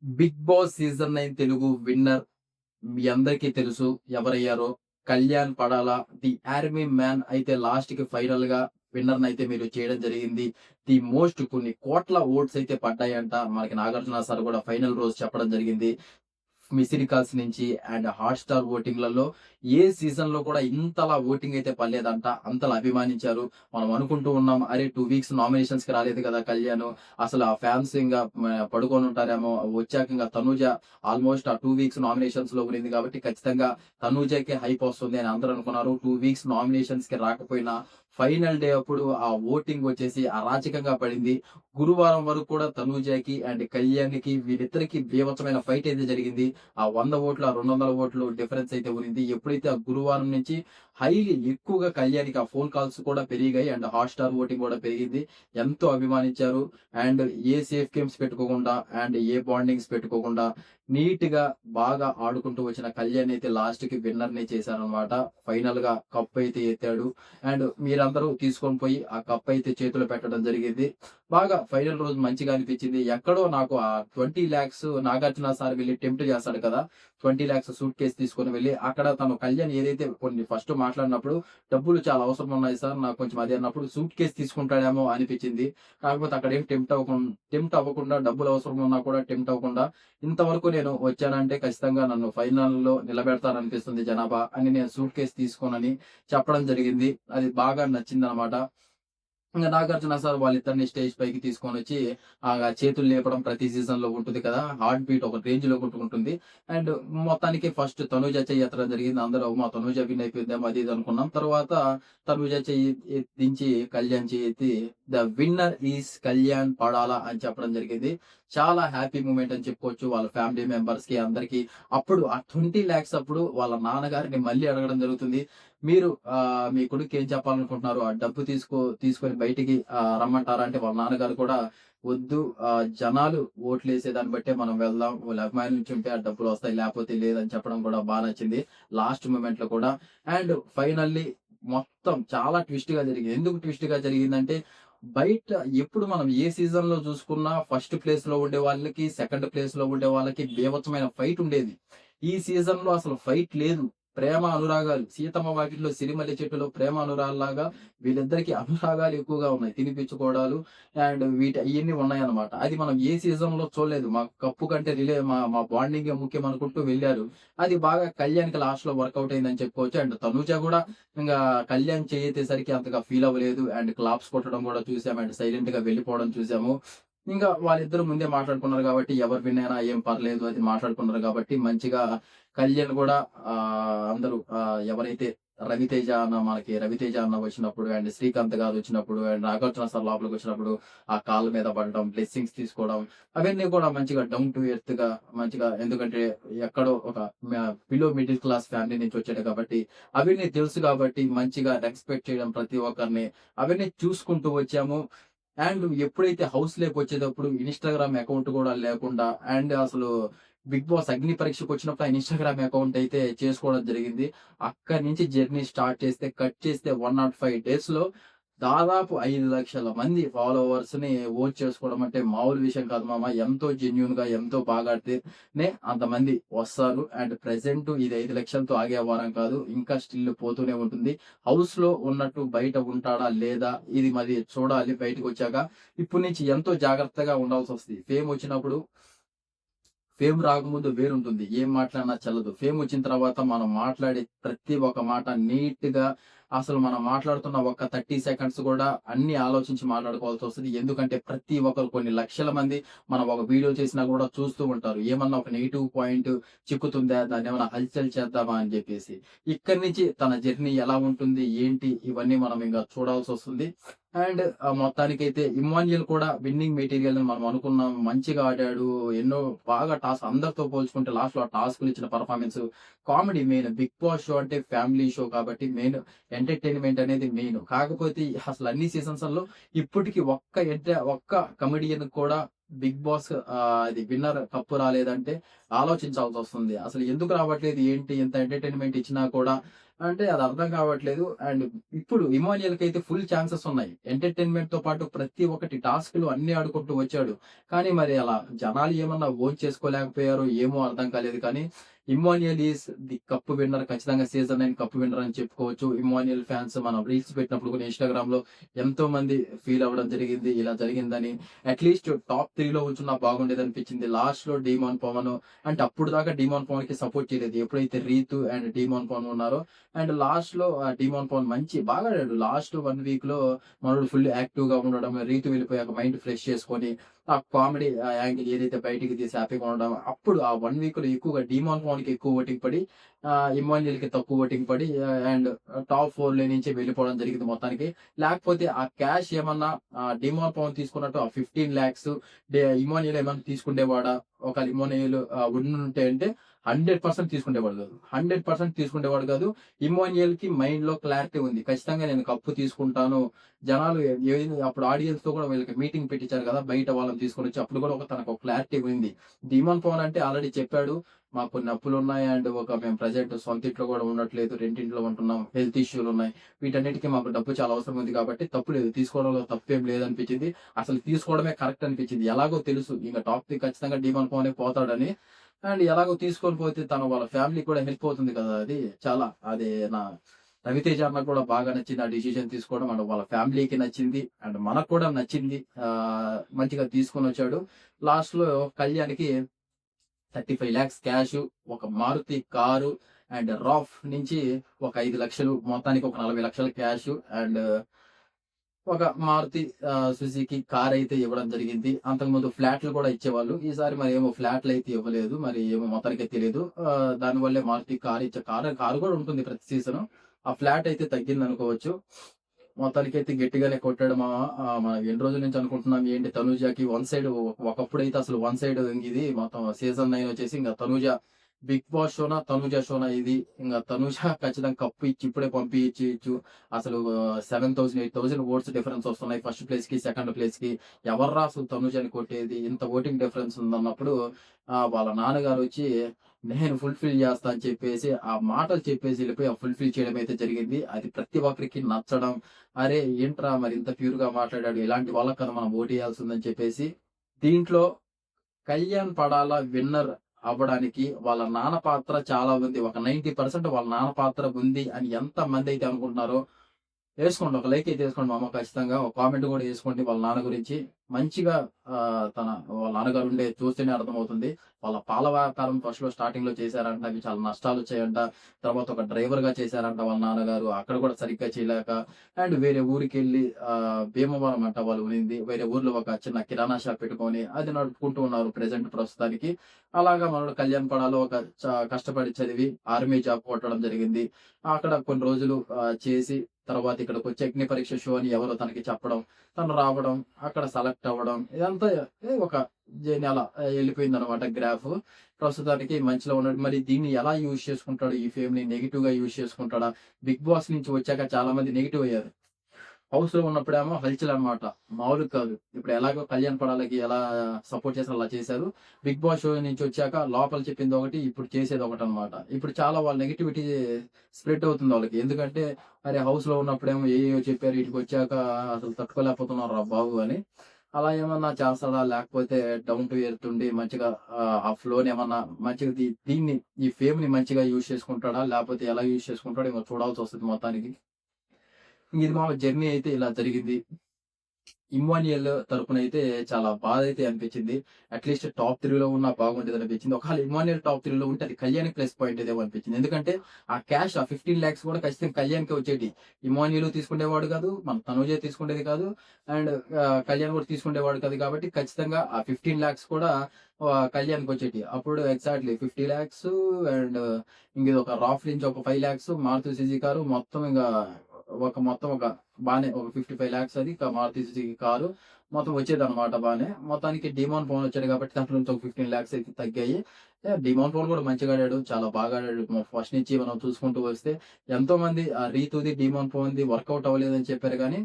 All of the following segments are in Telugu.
Big Boss season 9 Telugu winner మీ అందరికీ తెలుసు ఎవరయ్యారో. Kalyan Padala the army man అయితే లాస్ట్‌కి ఫైనల్‌గా విన్నర్‌నయితే మీరు చేయడం జరిగింది. ది మోస్ట్ కొన్ని కోట్ల ఓట్స్ అయితే పడ్డాయంట. మనకి నాగార్జున సార్ కూడా ఫైనల్ రోజు చెప్పడం జరిగింది. మిస్డ్ కాల్స్ నుంచి అండ్ హాట్‌స్టార్ ఓటింగ్‌లలో ఏ సీజన్‌లో కూడా ఇంతలా ఓటింగ్ అయితే పడలేదంట. అంతలా అభిమానించారు. మనం అనుకుంటూ ఉన్నాం. అరే 2 వీక్స్ నామినేషన్స్‌కి రాలేదు కదా కళ్యాణ్. అసలు ఆ ఫ్యాన్స్ పడుకొని ఉంటారేమో. వచ్చాక ఇంగ తనూజ ఆల్‌మోస్ట్ ఆ 2 వీక్స్ నామినేషన్స్‌లో ఉన్నింది కాబట్టి ఖచ్చితంగా తనూజకే హైప్ వస్తుంది అని అందరూ అనుకున్నారు. 2 వీక్స్ నామినేషన్స్‌కి రాకపోయినా ఫైనల్ డే అప్పుడు ఆ ఓటింగ్ వచ్చేసి అరాచకంగా పడింది. గురువారం వరకు కూడా తనూజకి అండ్ కళ్యాణ్‌కి వీళ్ళిద్దరికీ బీభత్సమైన ఫైట్ అయితే జరిగింది. ఆ 100 ఓట్లు, ఆ 200 ఓట్లు డిఫరెన్స్ అయితే ఉన్నింది. ఎప్పుడైతే ఆ గురువారం నుంచి హైలీ ఎక్కువగా కళ్యాణ్‌కి ఆ ఫోన్ కాల్స్ కూడా పెరిగాయి. అండ్ హాట్‌స్టార్ ఓటింగ్ కూడా పెరిగింది. ఎంతో అభిమానించారు. అండ్ ఏ సేఫ్ గేమ్స్ పెట్టుకోకుండా అండ్ ఏ బాండింగ్స్ పెట్టుకోకుండా నీట్‌గా బాగా ఆడుకుంటూ వచ్చిన కళ్యాణ్ అయితే లాస్ట్‌కి విన్నర్‌ని చేశారనమాట. ఫైనల్‌గా కప్ అయితే ఎత్తాడు. అండ్ మీరందరూ తీసుకొని పోయి ఆ కప్ అయితే చేతిలో పెట్టడం జరిగింది. బాగా ఫైనల్ రోజు మంచిగా అనిపించింది. ఎక్కడో నాకు ఆ 20,00,000 నాగార్జున సార్ వెళ్లి టెంప్ట్ చేస్తాడు కదా! 20,00,000 సూట్ కేస్ తీసుకొని వెళ్లి అక్కడ తను కళ్యాణ్ ఏదైతే కొన్ని ఫస్ట్ మాట్లాడినప్పుడు డబ్బులు చాలా అవసరం ఉన్నాయి సార్. నాకు కొంచెం అది అన్నప్పుడు సూట్ కేస్ తీసుకుంటాడేమో అనిపించింది. కాకపోతే అక్కడేం టెంప్ట్ అవ్వకుండా డబ్బులు అవసరం ఉన్నా కూడా టెంప్ట్ అవ్వకుండా ఇంతవరకు నేను వచ్చానంటే ఖచ్చితంగా నన్ను ఫైనల్‌లో నిలబెడతారనిపిస్తుంది జనాభా అని నేను సూట్ కేస్ తీసుకోనని చెప్పడం జరిగింది. అది బాగా నచ్చిందనమాట. ఇంగ నాగార్జున సార్ వాళ్ళిద్దరిని స్టేజ్ పైకి తీసుకొనొచ్చి చేతులు లేపడం ప్రతి సీజన్‌లో ఉంటుంది కదా! హార్ట్ బీట్ ఒక రేంజ్‌లో కొట్టుకుంటుంది. అండ్ మొత్తానికి ఫస్ట్ తనూజ చెయ్యి ఎత్తడం జరిగింది. అందరూ మా తనూజ విన్ అయిపోద్దేమో అది ఇది అనుకున్నాం. తర్వాత తనూజ చెయ్యి దించి కళ్యాణ్ చెయ్యి ఎత్తి the winner is Kalyan Padala అని చెప్పడం జరిగింది. చాలా హ్యాపీ మూమెంట్ అని చెప్పుకోవచ్చు. వాళ్ళ ఫ్యామిలీ మెంబర్స్‌కి అందరికి. అప్పుడు ఆ 20,00,000 అప్పుడు వాళ్ళ నాన్నగారిని మళ్ళీ అడగడం జరుగుతుంది. మీరు మీ కొడుక్కి ఏం చెప్పాలనుకుంటున్నారు? ఆ డబ్బు తీసుకొని బయటికి రమ్మంటారా? అంటే వాళ్ళ నాన్నగారు కూడా వద్దు జనాలు ఓట్లేసే దాన్ని బట్టే మనం వెళ్దాం. వాళ్ళు అభిమానించుంటే ఆ డబ్బులొస్తాయి. లేపోతే లేదని చెప్పడం కూడా నచ్చింది. లాస్ట్ మొమెంట్‌లో కూడా. అండ్ ఫైనల్లీ మొత్తం చాలా ట్విస్ట్‌గా జరిగింది. ఎందుకు ట్విస్ట్‌గా జరిగిందంటే బయట ఎప్పుడు మనం ఏ సీజన్‌లో చూసుకున్నా ఫస్ట్ ప్లేస్‌లో ఉండే వాళ్ళకి, సెకండ్ ప్లేస్‌లో ఉండే వాళ్ళకి బీభత్సమైన ఫైట్ ఉండేది. ఈ సీజన్‌లో అసలు ఫైట్ లేదు. ప్రేమ అనురాగాలు. 'సీతమ్మ వాకిట్లో సిరిమల్లె చెట్టులో' ప్రేమ అనురాల్లాగా వీళ్ళిద్దరికీ అనురాగాలు ఎక్కువగా ఉన్నాయి. తినిపించుకోవడాలు అండ్ ఇయన్నీ ఉన్నాయన్నమాట. అది మనం ఏ సీజన్‌లో చూడలేదు. మాకు కప్పు కంటే మా మా బాండింగే ముఖ్యం అనుకుంటూ వెళ్లారు. అది బాగా కళ్యాణ్‌కి లాస్ట్‌లో వర్కౌట్ అయిందని చెప్పుకోవచ్చు. అండ్ తనూజ గూడా ఇంగా కళ్యాణ్ చేయెత్తేసరికి అంతగా ఫీల్ అవ్వలేదు. అండ్ క్లాప్స్ కొట్టడం గూడా చూసాము. అండ్ సైలెంట్‌గా వెళ్ళిపోవడం చూసాము. ఇంకా వాళ్ళిద్దరూ ముందే మాట్లాడుకున్నారు గాబట్టి ఎవరు విన్ అయినా ఏం పర్లేదు అది మాట్లాడుకున్నారు గాబట్టి మంచిగా కళ్యాణ్ గూడా అందరూ ఎవరైతే రవితేజ అన్న వచ్చినప్పుడు అండ్ శ్రీకాంత్ గారు వచ్చినప్పుడు అండ్ నాగార్జున సార్ లోపలికొచ్చినప్పుడు ఆ కాళ్ళ మీద పడడం, బ్లెస్సింగ్స్ తీసుకోవడం అవన్నీ కూడా మంచిగా డౌన్ టు ఎర్త్‌గా మంచిగా ఎందుకంటే ఎక్కడో ఒక బిలో మిడిల్ క్లాస్ ఫ్యామిలీ నుంచి వచ్చాడు కాబట్టి అవన్నీ తెలుసు గాబట్టి మంచిగా రెస్పెక్ట్ చేయడం ప్రతి ఒక్కరిని అవన్నీ చూసుకుంటూ వచ్చాము. అండ్ ఎప్పుడైతే హౌస్ లేకొచ్చేటప్పుడు ఇన్‌స్టాగ్రామ్ అకౌంట్ గూడా లేకుండా అండ్ అసలు 'బిగ్ బాస్' అగ్ని పరీక్షకొచ్చినప్పుడు ఆయన ఇన్‌స్టాగ్రామ్ అకౌంట్ అయితే చేసుకోవడం జరిగింది. అక్కడి నుంచి జర్నీ స్టార్ట్ చేస్తే కట్ చేస్తే 105 డేస్‌లో దాదాపు 5,00,000 మంది ఫాలోవర్స్‌ని ఓన్ చేసుకోవడం అంటే మామూలు విషయం కాదు మామ. ఎంతో జెన్యూన్‌గా ఎంతో బాగా ఆడితేనే అంతమంది వస్తారు. అండ్ ప్రెజెంట్ ఇది 5,00,000తో ఆగే వ్యవహారం కాదు. ఇంకా స్టిల్ పోతూనే ఉంటుంది. హౌస్‌లో ఉన్నట్టు బయట ఉంటాడా? లేదా? ఇది మరి చూడాలి బయటికొచ్చాక. ఇప్పటి నుంచి ఎంతో జాగ్రత్తగా ఉండాల్సొస్తది. ఫేమ్ రాకముందు వేరుంటుంది. ఏం మాట్లాడినా చెల్లదు. ఫేమొచ్చిన తర్వాత మనం మాట్లాడే ప్రతి ఒక్క మాట నీట్‌గా అసలు మనం మాట్లాడుతున్న ఒక్క 30 సెకండ్స్ గూడా అన్నీ ఆలోచించి మాట్లాడుకోవాల్సొస్తది. ఎందుకంటే ప్రతి ఒక్కరు కొన్ని లక్షల మంది మనం ఒక వీడియో చేసినా గూడా చూస్తూ ఉంటారు. ఏమన్నా ఒక నెగెటివ్ పాయింట్ చిక్కుతుందా? దాన్నేమన్నా హల్చల్ చేద్దామా అని జెప్పేసి. ఇక్కడి నుంచి తన జర్నీ ఎలా ఉంటుంది? ఏంటి? ఇవన్నీ మనం ఇంక చూడాల్సొస్తుంది. అండ్ మొత్తానికైతే ఇమ్మాన్యుయల్ కూడా విన్నింగ్ మెటీరియల్ అని మనం అనుకున్నాం. మంచిగా ఆడాడు. ఎన్నో బాగా అందరితో పోల్చుకుంటే లాస్ట్‌లో ఆ టాస్క్‌లు ఇచ్చిన performance comedy main. 'Big boss' show అంటే ఫ్యామిలీ షో కాబట్టి మెయిన్ ఎంటర్‌టైన్‌మెంట్ అనేది మెయిన్. కాకపోతే అసలు అన్ని సీజన్స్‌ల్లో ఇప్పటికి ఒక్క కమెడియన్ కూడా 'బిగ్ బాస్' అది విన్నర్ కప్ రాలేదంటే ఆలోచించాల్సొస్తుంది. అసలు ఎందుకు రావట్లేదు? ఏంటి? ఇంత ఎంటర్‌టైన్‌మెంట్ ఇచ్చినా కూడా అంటే అది అర్థం కావట్లేదు. అండ్ ఇప్పుడు ఇమాన్యుయల్‌కైతే ఫుల్ ఛాన్సెస్ ఉన్నాయి. ఎంటర్‌టైన్‌మెంట్‌తో పాటు ప్రతి ఒక్కటి టాస్క్‌లు అన్నీ ఆడుకుంటూ వచ్చాడు. కానీ మరి అలా జనాలు ఏమన్నా ఓన్ చేసుకోలేకపోయారో ఏమో అర్థం కాలేదు కానీ, Immanuel is the cup winner. ఖచ్చితంగా సీజన్ 9 కప్ విన్నర్ అని చెప్పుకోవచ్చు. ఇమ్మాన్యుయల్ ఫ్యాన్స్ మనం రీల్స్ పెట్టినప్పుడు కూడా ఇన్‌స్టాగ్రామ్‌లో ఎంతో మంది ఫీల్ అవ్వడం జరిగింది. ఇలా జరిగిందని. అట్‌లీస్ట్ టాప్ 3లో ఉంచున్నా బాగుండేదనిపించింది. లాస్ట్‌లో డీమాన్ పవన్ అంటే అప్పటిదాకా డీమాన్ పవన్‌కి సపోర్ట్ చేయలేదు. ఎప్పుడైతే రీతు అండ్ డీమాన్ పవన్ ఉన్నారో అండ్ లాస్ట్‌లో డీమాన్ పవన్ బాగా ఆడాడు. లాస్ట్ 1 వీక్‌లో మనోడు ఫుల్ యాక్టివ్‌గా ఉండడం, రీతు వెళ్ళిపోయాక మైండ్ ఫ్రెష్ చేసుకొని ఆ కామెడీ యాంగిల్ ఏదైతే బయటికి తీసి హ్యాపీగా ఉండడం. అప్పుడు ఆ 1 వీక్‌లో ఎక్కువగా డీమాన్ పవన్‌కి ఎక్కువ ఓటింగ్ పడి ఇమ్మాన్యుయల్‌కి తక్కువ ఓటింగ్ పడి టాప్ 4లో నుంచి వెళ్ళిపోవడం జరిగింది మొత్తానికి. లేకపోతే ఆ క్యాష్ ఏమన్నా డీమాన్ పవన్ తీసుకున్నట్టు ఆ 15,00,000 ఇమ్మాన్యుయల్ ఏమన్నా తీసుకుండేవాడా? ఒకవేళ ఇమ్మాన్యుయల్ ఉండుంటే అంటే 100% తీసుకుండేవాడు కాదు. 100% తీసుకుండేవాడు కాదు. ఇమ్మాన్యుయల్‌కి మైండ్‌లో క్లారిటీ ఉంది. ఖచ్చితంగా నేను కప్పు తీసుకుంటాను. జనాలు ఏది అప్పుడు ఆడియన్స్‌తో కూడా వీళ్ళకి మీటింగ్ పెట్టించారు కదా! బయట వాళ్ళని తీసుకొనొచ్చి అప్పుడు కూడా తనకు ఒక క్లారిటీ ఉంది. డీమాన్ పవన్ అంటే ఆల్రెడీ చెప్పాడు. మాకు కొన్ని అప్పులున్నాయి అండ్ మేము ప్రెజెంట్ సొంత ఇంట్లో కూడా ఉండట్లేదు. రెంటింట్లో ఉంటున్నాం. హెల్త్ ఇష్యూలున్నాయి. వీటన్నిటికి మాకు డబ్బు చాలా అవసరం ఉంది కాబట్టి తప్పు లేదు. తీసుకోవడంలో తప్పేం లేదనిపించింది. అసలు తీసుకోవడమే కరెక్ట్ అనిపించింది. ఎలాగో తెలుసు ఇంక టాప్‌కి ఖచ్చితంగా డీమాన్ పవనే పోతాడని. అండ్ ఎలాగో తీసుకొని పోతే వాళ్ళ ఫ్యామిలీకి కూడా హెల్ప్ అవుతుంది కదా! అది చాలా అది నా రవితేజ అన్నకు కూడా బాగా నచ్చింది. ఆ డిసిషన్ తీసుకోవడం. అండ్ వాళ్ళ ఫ్యామిలీకి నచ్చింది. అండ్ మనకు కూడా నచ్చింది. మంచిగా తీసుకొనొచ్చాడు. లాస్ట్‌లో కళ్యాణ్‌కి 35,00,000 క్యాషు, ఒక మారుతి కారు అండ్ రాఫ్ నుంచి ఒక 5,00,000 మొత్తానికి ఒక 40,00,000 క్యాషు అండ్ ఒక మారుతి సుజుకి కారైతే ఇవ్వడం జరిగింది. అంతకుముందు ఫ్లాట్‌లు కూడా ఇచ్చేవాళ్ళు. ఈసారి మరి ఏమో ఫ్లాట్‌లయితే ఇవ్వలేదు. మరి ఏమో మొత్తానికే తెలీదు. దానివల్లే మారుతి కారు కూడా ఉంటుంది ప్రతి సీజను. ఆ ఫ్లాట్ అయితే తగ్గిందనుకోవచ్చు. మొత్తానికైతే గట్టిగానే కొట్టాడు మామ. మనం ఎన్ని రోజుల నుంచి అనుకుంటున్నాం ఏంటి తనూజకి వన్ సైడ్ ఒకప్పుడైతే అసలు వన్ సైడ్ ఇది మొత్తం సీజన్ 9 వచ్చేసి ఇంక తనూజ బిగ్ బాస్ షోనా, తనూజ షోనా ఇది. ఇంగ తనూజ ఖచ్చితంగా కప్పు ఇచ్చి ఇప్పుడే పంపియచ్చు. అసలు 7,000, 8,000 ఓట్స్ డిఫరెన్స్ వస్తున్నాయి. ఫస్ట్ ప్లేస్‌కి, సెకండ్ ప్లేస్‌కి. ఎవర్రా అసలు తనూజని కొట్టేది? ఇంత ఓటింగ్ డిఫరెన్స్ ఉందన్నప్పుడు వాళ్ళ నాన్నగారొచ్చి నేను ఫుల్‌ఫిల్ చేస్తా అని చెప్పేసి, ఆ మాటలు చెప్పేసి ఎళ్ళిపోయి ఆ ఫుల్‌ఫిల్ చేయడం అయితే జరిగింది. అది ప్రతి ఒక్కరికి నచ్చడం. అరే! ఏంట్రా మరి ఇంత ప్యూర్‌గా మాట్లాడాడు. ఇలాంటి వాళ్ళకి కదా మనం ఓటేయాల్సిందని చెప్పేసి, దీంట్లో కళ్యాణ్ పడాల విన్నర్ అవ్వడానికి వాళ్ళ నాన్న పాత్ర చాలా ఉంది. ఒక 90% వాళ్ళ నాన్న పాత్ర ఉంది అని ఎంతమందైతే అనుకుంటున్నారో ఏసుకోండి. ఒక లైక్ అయితే ఏసుకోండి మామ ఖచ్చితంగా. ఒక కామెంట్ గూడా ఏసుకోండి వాళ్ళ నాన్న గురించి. మంచిగా వాళ్ళ నాన్నగారు చూస్తేనే అర్థమవుతుంది. వాళ్ళ పాల వ్యాపారం ఫస్ట్‌లో స్టార్టింగ్‌లో చేశారంట. అవి చాలా నష్టాలొచ్చాయంట. తర్వాత ఒక డ్రైవర్‌గా చేశారంట వాళ్ళ నాన్నగారు. అక్కడ కూడా సరిగ్గా చేయలేక అండ్ వేరే ఊరికెళ్ళి భీమవరం అంట వాళ్ళు ఉండింది. వేరే ఊర్లో ఒక చిన్న కిరాణా షాప్ పెట్టుకొని అది నడుపుకుంటూ ఉన్నారు ప్రస్తుతానికి. అలాగా మనోడు కళ్యాణ్ పడాలో ఒక కష్టపడి చదివి ఆర్మీ జాబ్ కొట్టడం జరిగింది. అక్కడ కొన్ని రోజులు చేసి తర్వాత ఇక్కడికొచ్చి అగ్ని పరీక్ష షో అని ఎవరో తనకి చెప్పడం, తను రావడం, అక్కడ సెలెక్ట్ అవ్వడం ఇదంతా ఒక జర్నీ అలా ఎళ్ళిపోయిందనమాట గ్రాఫ్. ప్రస్తుతానికి మంచిలో ఉన్నాడు. మరి దీన్ని ఎలా యూజ్ చేసుకుంటాడు? ఈ ఫేమ్‌ని నెగెటివ్‌గా యూజ్ చేసుకుంటాడా? బిగ్ బాస్ నుంచి వచ్చాక చాలా మంది నెగెటివ్ అయ్యారు. హౌస్‌లో ఉన్నప్పుడేమో హల్చల్ అన్నమాట. మామూలుగా కాదు. ఇప్పుడు ఎలాగో కళ్యాణ్ పడాలకి ఎలా సపోర్ట్ చేసారో అలా చేశారు. బిగ్ బాస్ షో నుంచి వచ్చాక లోపల చెప్పిందొకటి, ఇప్పుడు చేసేదొకటన్నమాట. ఇప్పుడు చాలా వాళ్ళ నెగటివిటీ స్ప్రెడ్ అవుతుంది వాళ్ళకి. ఎందుకంటే అరే! హౌస్‌లో ఉన్నప్పుడేమో ఏయేయో చెప్పారు. ఈటికొచ్చాక అసలు తట్టుకోలేకపోతున్నాంరా బాబు అని. అలా ఏమన్నా చేస్తాడా? లేకపోతే డౌన్ టు ఎర్త్ ఉండి మంచిగా ఆ ఫ్లోని ఏమన్నా మంచిగా దీన్ని ఈ ఫేమ్‌ని మంచిగా యూజ్ చేసుకుంటాడా? లేకపోతే ఎలా యూజ్ చేసుకుంటాడో ఇంక చూడాల్సొస్తది మొత్తానికి. ఇది మా జర్నీ అయితే ఇలా జరిగింది. ఇమ్మాన్యుయల్ తరపునైతే చాలా బాధైతే అనిపించింది. అట్‌లీస్ట్ టాప్ 3లో ఉన్నా బాగుండేదనిపించింది. ఒకవేళ ఇమ్మాన్యుయల్ టాప్ 3లో ఉంటే అది కళ్యాణ్‌కి ప్లస్ పాయింట్ ఏదేమో అనిపించింది. ఎందుకంటే ఆ క్యాష్ ఆ 15,00,000 కూడా ఖచ్చితంగా కళ్యాణ్‌కే వచ్చేటియి. ఇమ్మాన్యుయల్ తీసుకునేవాడు కాదు. మన తనూజ తీసుకునేది కాదు. అండ్ కళ్యాణ్ కూడా తీసుకునేవాడు కాదు కాబట్టి ఖచ్చితంగా ఆ 15,00,000 కూడా కళ్యాణ్‌కి వచ్చేటియి. అప్పుడు ఎగ్జాక్ట్‌లీ 50,00,000 అండ్ ఇంకిదొక రాఫ్ నుంచి ఒక 5,00,000 మారుతి సుజుకి కారు మొత్తం ఒక బానే ఒక 55,00,000 అది మారుతి సుజుకి కారు. మొత్తం వచ్చేదన్నమాట బానే. మొత్తానికి డీమాన్ పవన్ వచ్చాడు కాబట్టి దాంట్లో నుంచి ఒక 15,00,000 అయితే తగ్గాయి. డీమాన్ పవన్ కూడా మంచిగా ఆడాడు. చాలా బాగా ఆడాడు. ఫస్ట్ నుంచి మనం చూసుకుంటూ వస్తే ఎంతోమంది రీతుది, డీమాన్ పవన్‌ది వర్కౌట్ అవ్వలేదని చెప్పారు గానీ,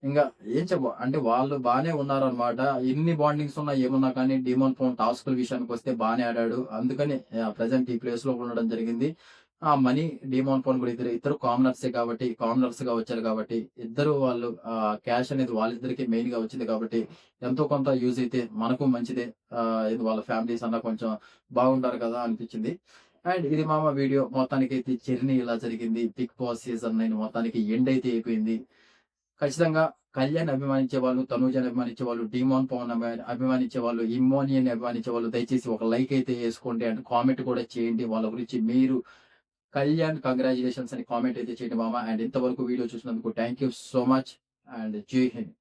ఇంగ అంటే వాళ్ళు బానే ఉన్నారన్నమాట. ఎన్ని బాండింగ్స్ ఉన్నా ఏమున్నా కానీ డీమాన్ పవన్ టాస్క్‌ల విషయానికొస్తే బానే ఆడాడు. అందుకని ప్రెజెంట్ ఈ ప్లేస్‌లో ఉండడం జరిగింది. మనీ డీమోన్ పవన్ కూడా ఇద్దరు కామనర్సే కాబట్టి కామనర్స్‌గా వచ్చారు కాబట్టి ఇద్దరు వాళ్ళు క్యాష్ అనేది వాళ్ళిద్దరికీ మెయిన్‌గా వచ్చింది కాబట్టి ఎంతో కొంత యూజ్ అయితే మనకు మంచిదే. ఇది వాళ్ళ ఫ్యామిలీస్ అన్నా కొంచెం బాగుంటారు కదా అనిపించింది. అండ్ ఇది మామ వీడియో మొత్తానికైతే జర్నీ ఇలా జరిగింది. బిగ్ బాస్ సీజన్ 9 మొత్తానికి ఎండ్ అయితే అయిపోయింది. ఖచ్చితంగా కళ్యాణ్ అభిమానించేవాళ్ళు, తనూజని అభిమానించేవాళ్ళు, డీమాన్ పవన్ అభిమానించేవాళ్ళు, ఇమ్మోనియన్‌ని అభిమానించేవాళ్ళు దయచేసి ఒక లైక్ అయితే ఏసుకోండి. అండ్ కామెంట్ కూడా చేయండి. వాళ్ళ గురించి మీరు కళ్యాణ్ కంగ్రాచ్యులేషన్స్ అని కామెంట్ అయితే చేయండి మామ. అండ్ ఇంతవరకు వీడియో చూసినందుకు thank you so much and జై హింద్.